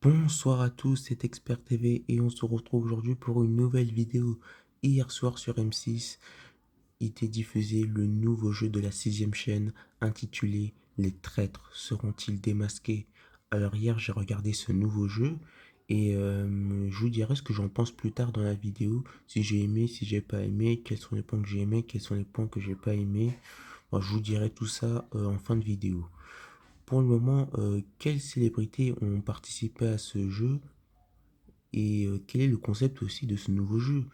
Bonsoir à tous, c'est Expert TV et on se retrouve aujourd'hui pour une nouvelle vidéo. Hier soir sur M6, il était diffusé le nouveau jeu de la 6ème chaîne intitulé Les traîtres seront-ils démasqués? Alors hier j'ai regardé ce nouveau jeu et je vous dirai ce que j'en pense plus tard dans la vidéo, si j'ai aimé, si j'ai pas aimé, quels sont les points que j'ai aimé, quels sont les points que j'ai pas aimé. Bon, je vous dirai tout ça en fin de vidéo. Pour le moment, quelles célébrités ont participé à ce jeu et quel est le concept aussi de ce nouveau jeu?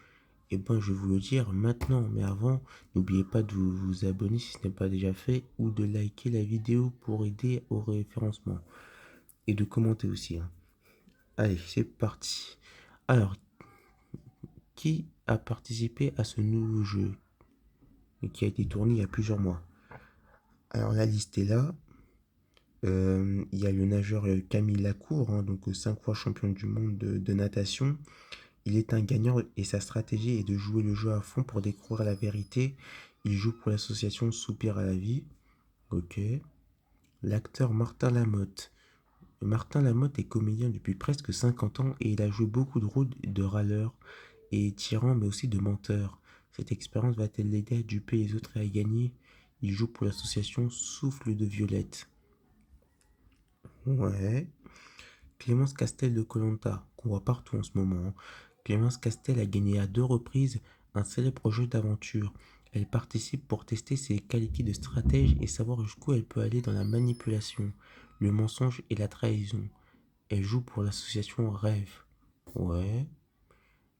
Eh ben, je vais vous le dire maintenant, mais avant, n'oubliez pas de vous abonner si ce n'est pas déjà fait ou de liker la vidéo pour aider au référencement et de commenter aussi, hein. Allez, c'est parti. Alors, qui a participé à ce nouveau jeu et qui a été tourné il y a plusieurs mois? Alors, la liste est là. Il y a le nageur Camille Lacour, hein, donc 5 fois champion du monde de natation. Il est un gagnant et sa stratégie est de jouer le jeu à fond pour découvrir la vérité. Il joue pour l'association Soupir à la vie. Ok. L'acteur Martin Lamotte. Martin Lamotte est comédien depuis presque 50 ans et il a joué beaucoup de rôles de râleur et tyran, mais aussi de menteur. Cette expérience va-t-elle l'aider à duper les autres et à gagner? Il joue pour l'association Souffle de Violette. Ouais. Clémence Castel de koh qu'on voit partout en ce moment, hein. Clémence Castel a gagné à 2 reprises un célèbre jeu d'aventure. Elle participe pour tester ses qualités de stratège et savoir jusqu'où elle peut aller dans la manipulation, le mensonge et la trahison. Elle joue pour l'association Rêve. Ouais.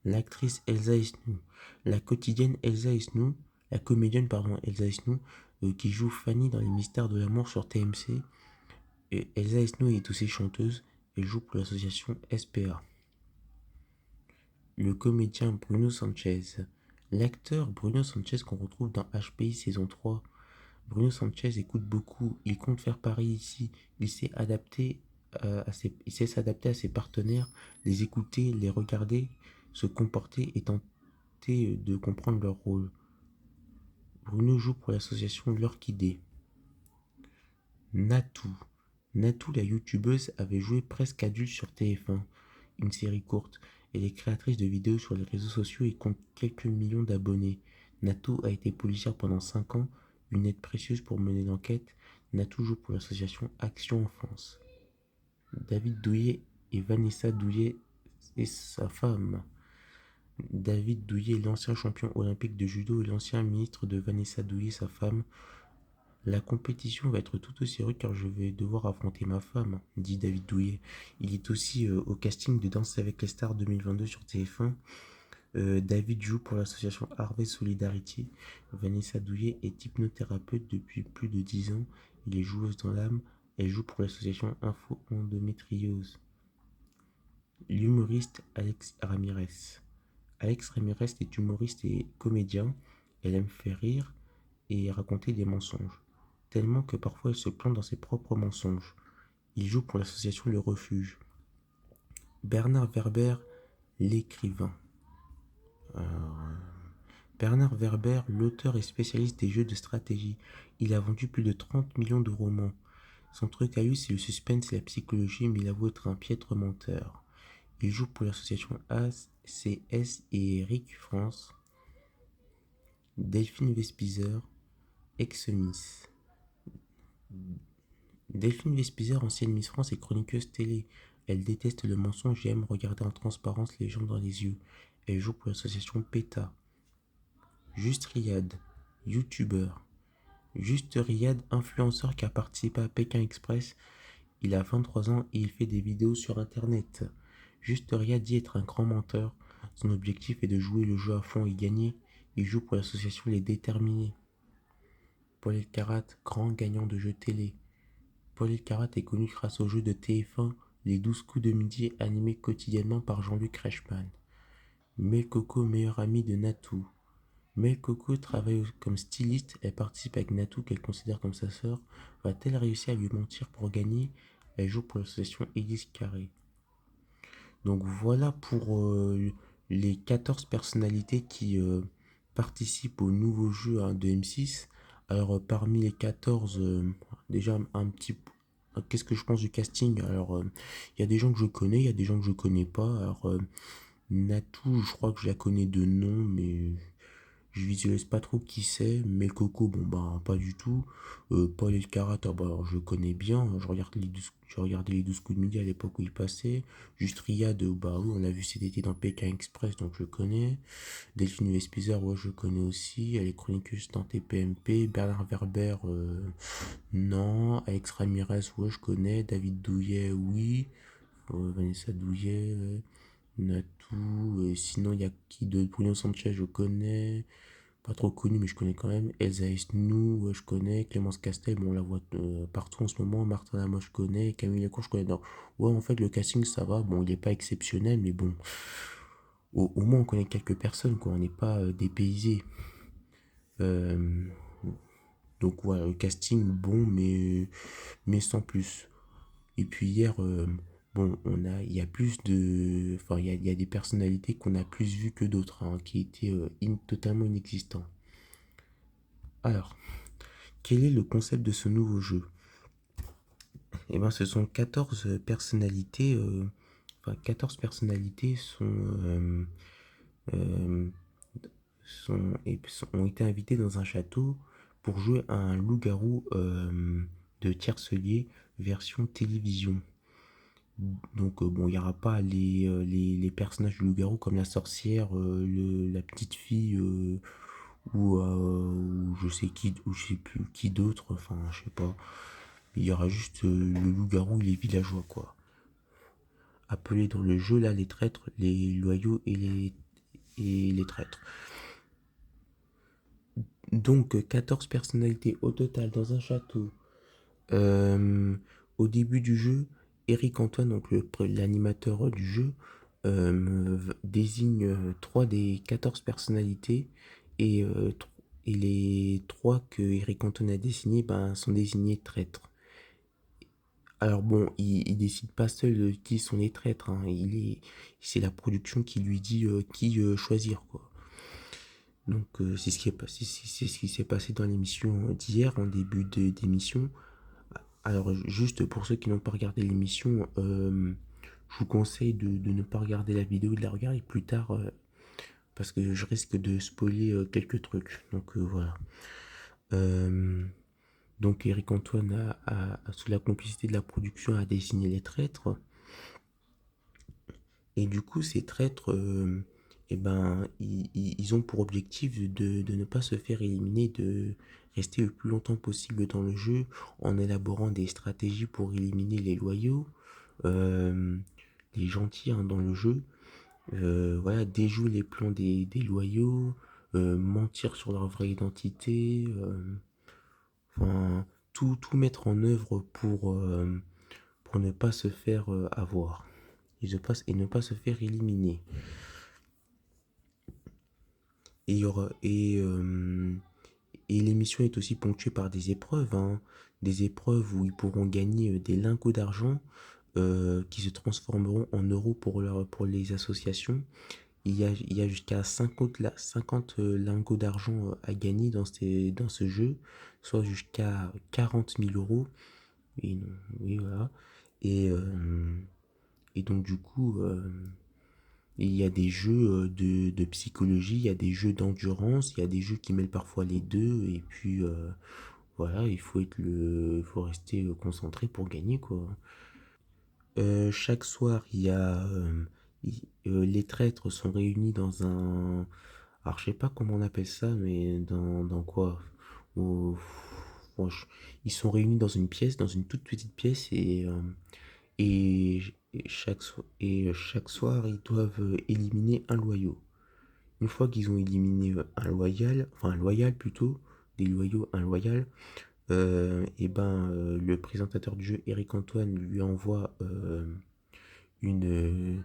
L'actrice Elsa Esnou. La quotidienne Elsa Esnou, la comédienne, pardon, Elsa Esnou, qui joue Fanny dans Les Mystères de l'amour sur TMC. Et Elsa Esnou est aussi chanteuse. Elle joue pour l'association SPA. Le comédien Bruno Sanchez. L'acteur Bruno Sanchez qu'on retrouve dans HPI saison 3. Bruno Sanchez écoute beaucoup, il compte faire Paris ici, il sait s'adapter à ses partenaires, les écouter, les regarder, se comporter et tenter de comprendre leur rôle. Bruno joue pour l'association L'Orchidée. Natou. Natou, la youtubeuse, avait joué presque adulte sur TF1, une série courte. Elle est créatrice de vidéos sur les réseaux sociaux et compte quelques millions d'abonnés. Natou a été policière pendant 5 ans, une aide précieuse pour mener l'enquête. Natou joue pour l'association Action Enfance. David Douillet et Vanessa Douillet et sa femme. David Douillet est l'ancien champion olympique de judo et l'ancien ministre de Vanessa Douillet, sa femme. La compétition va être tout aussi rude car je vais devoir affronter ma femme, dit David Douillet. Il est aussi au casting de Danse avec les stars 2022 sur TF1. David joue pour l'association Harvey Solidarity. Vanessa Douillet est hypnothérapeute depuis plus de 10 ans. Il est joueuse dans l'âme. Elle joue pour l'association Info Endométriose. L'humoriste Alex Ramirez. Alex Ramirez est humoriste et comédien. Elle aime faire rire et raconter des mensonges, tellement que parfois elle se plante dans ses propres mensonges. Il joue pour l'association Le Refuge. Bernard Werber, l'écrivain. Bernard Werber, l'auteur et spécialiste des jeux de stratégie. Il a vendu plus de 30 millions de romans. Son truc à lui, c'est le suspense et la psychologie, mais il avoue être un piètre menteur. Il joue pour l'association ACS et Eric France. Delphine Vespizer, ex-Miss. Delphine Vespizer, ancienne Miss France et chroniqueuse télé. Elle déteste le mensonge et aime regarder en transparence les gens dans les yeux. Elle joue pour l'association PETA. Juste Riyad, youtubeur. Juste Riyad, influenceur qui a participé à Pékin Express. Il a 23 ans et il fait des vidéos sur internet. Juste Riyad dit être un grand menteur. Son objectif est de jouer le jeu à fond et gagner. Il joue pour l'association Les Déterminés. Paul Elkarat, grand gagnant de jeux télé. Paul Elkarat est connu grâce au jeu de TF1 Les 12 coups de midi animé quotidiennement par Jean-Luc Reichmann. Mel Coco, meilleure amie de Natou. Mel Coco travaille comme styliste, elle participe avec Natou qu'elle considère comme sa sœur. Va-t-elle réussir à lui mentir pour gagner? Elle joue pour l'association Élise Carré. Donc voilà pour les 14 personnalités qui participent au nouveau jeu, hein, de M6. Alors parmi les 14, déjà un petit qu'est-ce que je pense du casting? Alors, il y a des gens que je connais, il y a des gens que je connais pas. Alors, Natou, je crois que je la connais de nom, mais je visualise pas trop qui c'est. Mel Coco, bon bah pas du tout. Paul Elkarat, ah bah alors, je le connais bien. Je regardais les 12 coups de midi à l'époque où il passait. Juste Riyad, bah oui, on l'a vu cet été dans Pékin Express, donc je connais. Delphine Vespizer, ouais, je connais aussi. Elle est chroniqueuse dans TPMP. Bernard Werber, non. Alex Ramirez, ouais, je connais. David Douillet, oui. Vanessa Douillet, Natou. Et sinon, il y a qui de Bruno Sanchez, je connais. Pas trop connu, mais je connais quand même. Elsa Esnou, ouais, je connais. Clémence Castel, bon, on la voit partout en ce moment. Martin Lama, je connais. Camille Lacour, je connais. Non. Ouais, en fait, le casting, ça va. Bon, il est pas exceptionnel, mais bon. Au moins, on connaît quelques personnes, quoi. On n'est pas dépaysé. Euh, donc, voilà, le casting, bon, mais sans plus. Et puis hier, bon, il y a plus de, enfin, il y a des personnalités qu'on a plus vues que d'autres, hein, qui étaient totalement inexistants. Alors, quel est le concept de ce nouveau jeu? Eh ben, ce sont 14 personnalités, enfin, 14 personnalités euh, ont été invitées dans un château pour jouer à un loup-garou de tiercelier version télévision. Donc bon, il n'y aura pas les personnages du loup-garou comme la sorcière, la petite fille ou je sais qui, ou je sais plus qui d'autre, enfin je sais pas. Il y aura juste le loup-garou et les villageois quoi. Appelés dans le jeu là les traîtres, les loyaux et les traîtres. Donc 14 personnalités au total dans un château. Euh, Au début du jeu, Eric Antoine, donc l'animateur du jeu, désigne 3 des 14 personnalités et, et les 3 que Eric Antoine a désignés ben, sont désignés traîtres. Alors bon, il décide pas seul de qui sont les traîtres, hein. C'est la production qui lui dit qui choisir, quoi. Donc c'est ce qui est passé, c'est ce qui s'est passé dans l'émission d'hier, en début d'émission. Alors, juste pour ceux qui n'ont pas regardé l'émission, je vous conseille de ne pas regarder la vidéo, de la regarder plus tard, parce que je risque de spoiler quelques trucs. Donc voilà. Euh, donc Eric Antoine sous la complicité de la production, a désigné les traîtres. Et du coup, ces traîtres, eh ben, ils ont pour objectif de ne pas se faire éliminer, de rester le plus longtemps possible dans le jeu en élaborant des stratégies pour éliminer les loyaux, euh, les gentils hein, dans le jeu. Voilà, déjouer les plans des loyaux, mentir sur leur vraie identité, enfin, tout mettre en œuvre pour ne pas se faire avoir et ne pas se faire éliminer. Et, il y aura, et l'émission est aussi ponctuée par des épreuves, hein. Des épreuves où ils pourront gagner des lingots d'argent qui se transformeront en euros pour les associations. Il y a jusqu'à 50 lingots d'argent à gagner dans ce jeu, soit jusqu'à 40 000 euros. Et, oui, voilà. Et, euh, et donc, du coup, il y a des jeux de psychologie, il y a des jeux d'endurance, il y a des jeux qui mêlent parfois les deux, et puis voilà, il faut rester concentré pour gagner quoi. Chaque soir, les traîtres sont réunis dans un, alors je sais pas comment on appelle ça, mais dans quoi? Au- bon, ils sont réunis dans une pièce, dans une toute petite pièce, et chaque soir, ils doivent éliminer un loyau. Une fois qu'ils ont éliminé un loyal plutôt, des loyaux, un loyal, et ben le présentateur du jeu, Eric Antoine, lui envoie une,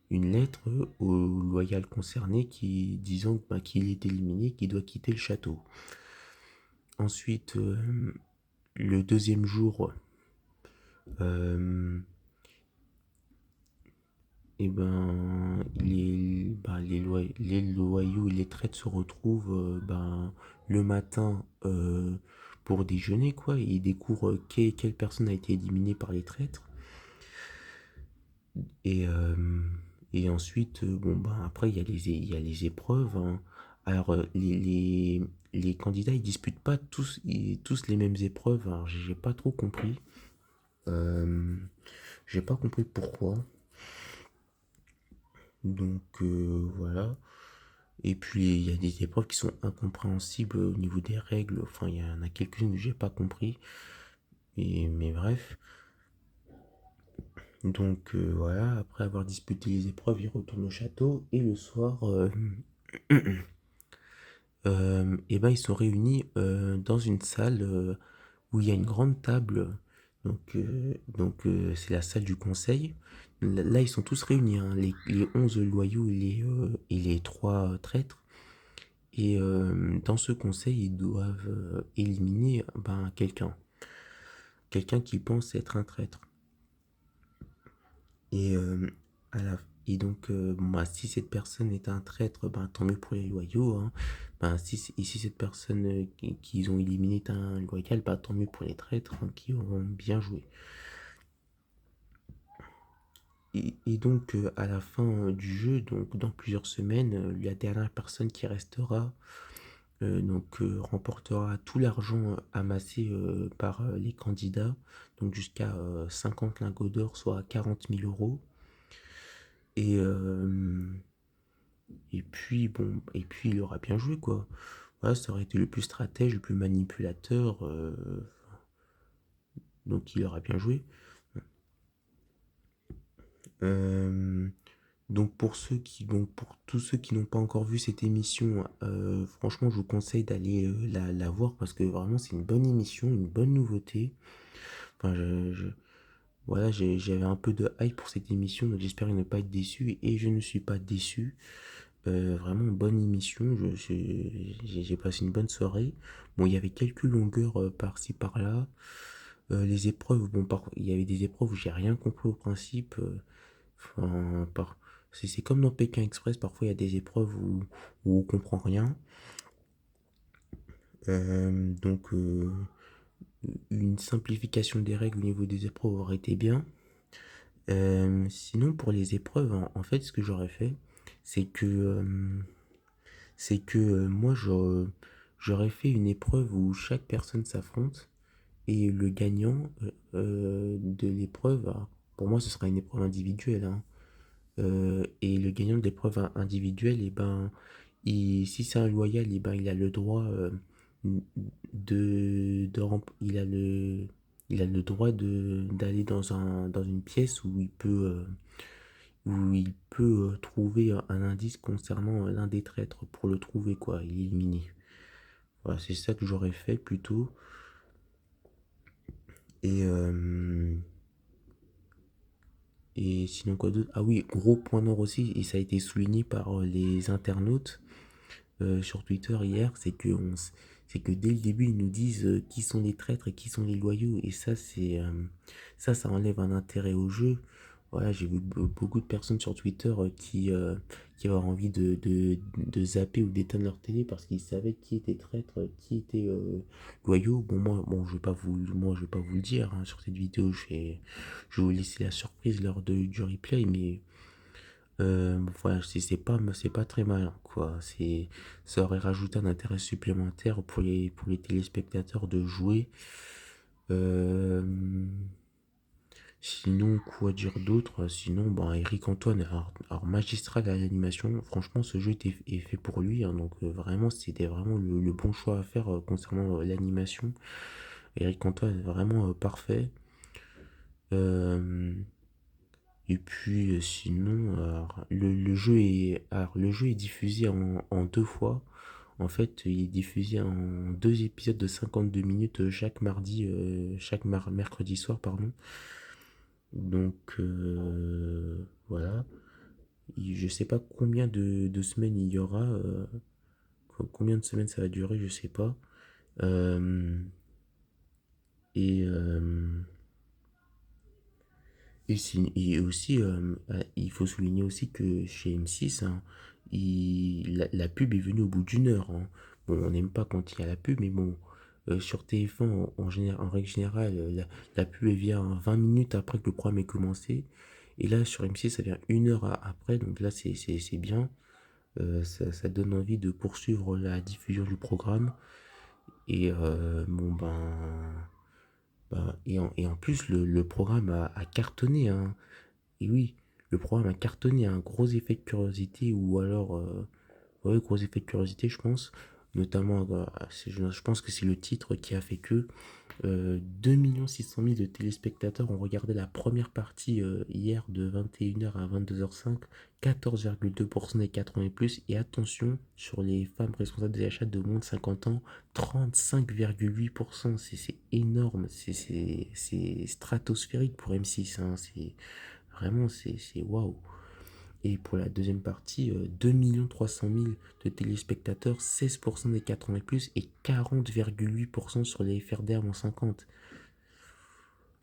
une lettre au loyal concerné disant ben, qu'il est éliminé, qu'il doit quitter le château. Ensuite, le deuxième jour, euh, et les loyaux et les traites se retrouvent ben, le matin pour déjeuner, quoi, et il découvre quelle personne a été éliminée par les traîtres. Et, et ensuite, bon, ben, après, il y a les épreuves, hein. Alors, les candidats, ils disputent pas tous les mêmes épreuves. Alors, j'ai pas trop compris. Euh, j'ai pas compris pourquoi. Donc, voilà. Et puis, il y a des épreuves qui sont incompréhensibles au niveau des règles. Enfin, il y en a quelques-unes que j'ai pas compris. Mais bref. Donc, voilà. Après avoir disputé les épreuves, il retourne au château. Et le soir, et ben, ils sont réunis dans une salle où il y a une grande table. Donc, c'est la salle du conseil. Là, ils sont tous réunis, hein, les 11 loyaux et les 3 traîtres. Et dans ce conseil, ils doivent éliminer ben, quelqu'un qui pense être un traître. Et, à la, et donc, bon, bah, si cette personne est un traître, ben, tant mieux pour les loyaux, hein. Ben, si cette personne qu'ils ont éliminé est un loyal, ben, tant mieux pour les traîtres, hein, qui auront bien joué. Et donc, à la fin du jeu, donc dans plusieurs semaines, la dernière personne qui restera remportera tout l'argent amassé par les candidats, donc jusqu'à 50 lingots d'or, soit 40 000 euros. Et, et puis il aura bien joué, quoi. Voilà, ça aurait été le plus stratège, le plus manipulateur, donc il aura bien joué. Euh, donc pour tous ceux qui n'ont pas encore vu cette émission, franchement, je vous conseille d'aller la voir parce que vraiment c'est une bonne émission, une bonne nouveauté. Enfin, voilà, j'avais un peu de hype pour cette émission, donc j'espère ne pas être déçu et je ne suis pas déçu. Vraiment une bonne émission, j'ai passé une bonne soirée. Bon, il y avait quelques longueurs par-ci par-là. Les épreuves, bon, il y avait des épreuves où j'ai rien compris au principe. Enfin, c'est comme dans Pékin Express, parfois il y a des épreuves où on comprend rien. Donc, une simplification des règles au niveau des épreuves aurait été bien. Sinon, pour les épreuves, en fait, ce que j'aurais fait, c'est que, moi, j'aurais fait une épreuve où chaque personne s'affronte et le gagnant de l'épreuve, alors, pour moi, ce sera une épreuve individuelle, hein. Et le gagnant de l'épreuve individuelle, et ben, si c'est un loyal, et ben, il a le droit il a le droit d'aller dans une pièce où il peut trouver un indice concernant l'un des traîtres pour le trouver, quoi, il est éliminé. Voilà, c'est ça que j'aurais fait plutôt. Et, et sinon, quoi d'autre? Ah oui, gros point noir aussi, et ça a été souligné par les internautes sur Twitter hier, c'est que dès le début, ils nous disent qui sont les traîtres et qui sont les loyaux. Et ça, ça enlève un intérêt au jeu. Voilà, j'ai vu beaucoup de personnes sur Twitter qui avaient envie de zapper ou d'éteindre leur télé parce qu'ils savaient qui était traître, qui était loyaux. Bon, je vais pas vous le dire, hein, sur cette vidéo. Je vais vous laisser la surprise lors du replay, mais voilà, c'est pas très malin, quoi. Ça aurait rajouté un intérêt supplémentaire pour les téléspectateurs de jouer. Euh, Sinon, quoi dire d'autre? Sinon, ben, Eric Antoine, alors magistral à l'animation. Franchement, ce jeu est fait pour lui, hein, donc vraiment, c'était vraiment le bon choix à faire concernant l'animation. Eric Antoine est vraiment parfait. Euh, Et puis sinon, alors, le jeu est diffusé en deux fois. En fait, il est diffusé en deux épisodes de 52 minutes chaque mercredi soir, pardon. Donc voilà. Je sais pas combien de semaines il y aura, combien de semaines ça va durer, je sais pas. Euh, et, et aussi, il faut souligner aussi que chez M6, hein, la pub est venue au bout d'une heure, hein. Bon, on n'aime pas quand il y a la pub, mais bon, Sur TF1, en règle générale, la pub elle vient 20 minutes après que le programme ait commencé. Et là, sur M6, ça vient une heure après. Donc là, c'est bien. Ça donne envie de poursuivre la diffusion du programme. Et bon, et en plus, le programme a cartonné, hein. Et oui, le programme a cartonné, un gros effet de curiosité, ou alors, ouais, gros effet de curiosité, je pense. Notamment, je pense que c'est le titre qui a fait que 2 600 000 de téléspectateurs ont regardé la première partie hier de 21h à 22h05, 14,2% des 80 et plus. Et attention, sur les femmes responsables des achats de moins de 50 ans, 35,8%. C'est énorme, c'est stratosphérique pour M6, hein. C'est vraiment, c'est waouh. Et pour la deuxième partie, 2 300 000 de téléspectateurs, 16% des 80 et plus et 40,8% sur les FRDR moins 50.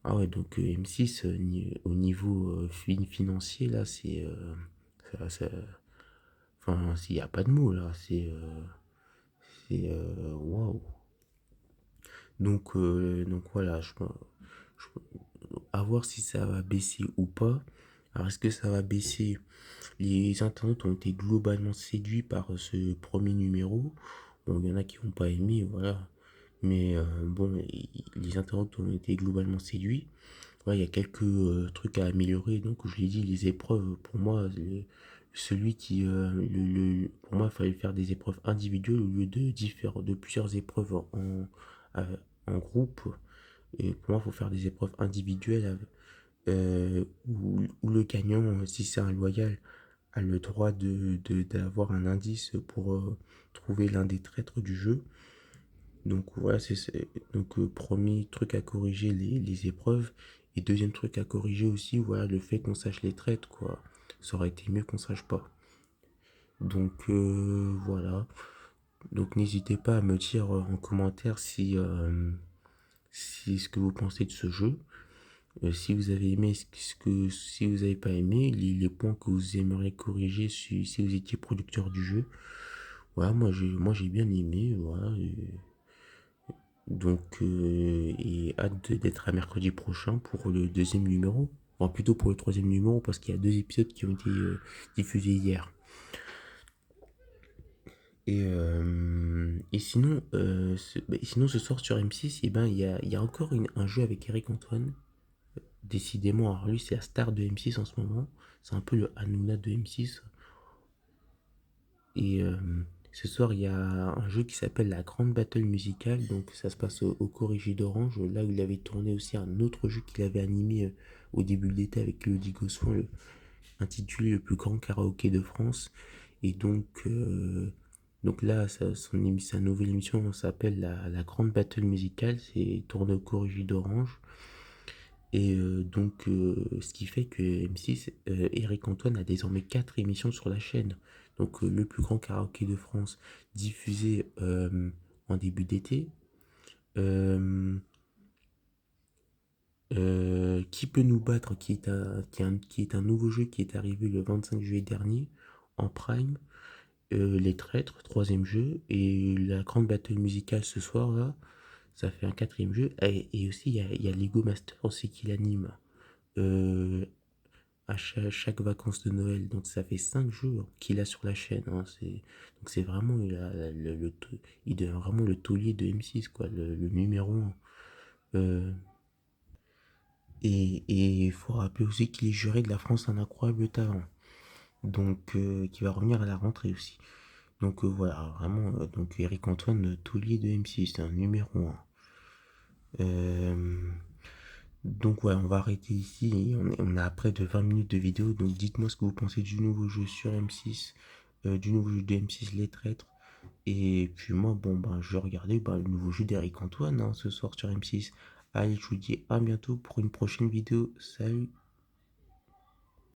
Ah ouais, donc M6, au niveau financier, là, enfin, s'il n'y a pas de mots, là, waouh. Donc voilà, à voir si ça va baisser ou pas. Alors, est-ce que ça va baisser? Les internautes ont été globalement séduits par ce premier numéro. Bon, il y en a qui n'ont pas aimé, voilà. Mais bon, les internautes ont été globalement séduits. Ouais, il y a quelques trucs à améliorer. Donc, je l'ai dit, les épreuves, pour moi, celui qui, pour moi, il fallait faire des épreuves individuelles au lieu de plusieurs épreuves euh, en groupe. Et pour moi, il faut faire des épreuves individuelles où le gagnant, si c'est un loyal, a le droit d'avoir un indice pour trouver l'un des traîtres du jeu. Donc voilà, donc premier truc à corriger, les épreuves. Et deuxième truc à corriger aussi, voilà, le fait qu'on sache les traîtres, quoi. Ça aurait été mieux qu'on sache pas. Donc voilà. Donc n'hésitez pas à me dire en commentaire si ce que vous pensez de ce jeu. Si vous avez aimé, si vous n'avez pas aimé, les points que vous aimeriez corriger si vous étiez producteur du jeu. Voilà, moi j'ai bien aimé, voilà. Donc, et hâte d'être à mercredi prochain pour le deuxième numéro. Enfin, plutôt pour le troisième numéro, parce qu'il y a 2 épisodes qui ont été diffusés hier. Et sinon, sinon, ce soir sur M6, eh ben, il y a encore un jeu avec Eric Antoine. Décidément, alors lui, c'est la star de M6 en ce moment. C'est un peu le Hanouna de M6. Et ce soir, il y a un jeu qui s'appelle La Grande Battle Musicale. Donc, ça se passe au Corrigé d'Orange, là où il avait tourné aussi un autre jeu qu'il avait animé au début de l'été avec Elodie Gossuin, intitulé Le plus grand karaoké de France. Et donc là, sa nouvelle émission s'appelle la Grande Battle Musicale. C'est tourné au Corrigé d'Orange. Et ce qui fait que M6, Eric Antoine a désormais 4 émissions sur la chaîne. Donc, le plus grand karaoké de France, diffusé en début d'été. Euh, qui peut nous battre, qui est un nouveau jeu qui est arrivé le 25 juillet dernier en Prime. Les Traîtres, troisième jeu. Et la grande battle musicale ce soir, là, ça fait un quatrième jeu. Et aussi, il y a Lego Master aussi qui l'anime. Euh, à chaque vacances de Noël. Donc ça fait 5 jours qu'il a sur la chaîne, hein. Donc c'est vraiment, il devient vraiment le taulier de M6, quoi, le numéro 1. Et il faut rappeler aussi qu'il est juré de la France un incroyable talent. Donc qui va revenir à la rentrée aussi. Donc voilà, vraiment, donc Eric Antoine, taulier de M6, c'est un numéro 1. Donc ouais, on va arrêter ici. On est à près de 20 minutes de vidéo. Donc dites-moi ce que vous pensez du nouveau jeu sur M6, du nouveau jeu de M6 Les Traîtres. Et puis moi, bon ben je vais regarder le nouveau jeu d'Eric Antoine, hein, ce soir sur M6. Allez, je vous dis à bientôt pour une prochaine vidéo. Salut!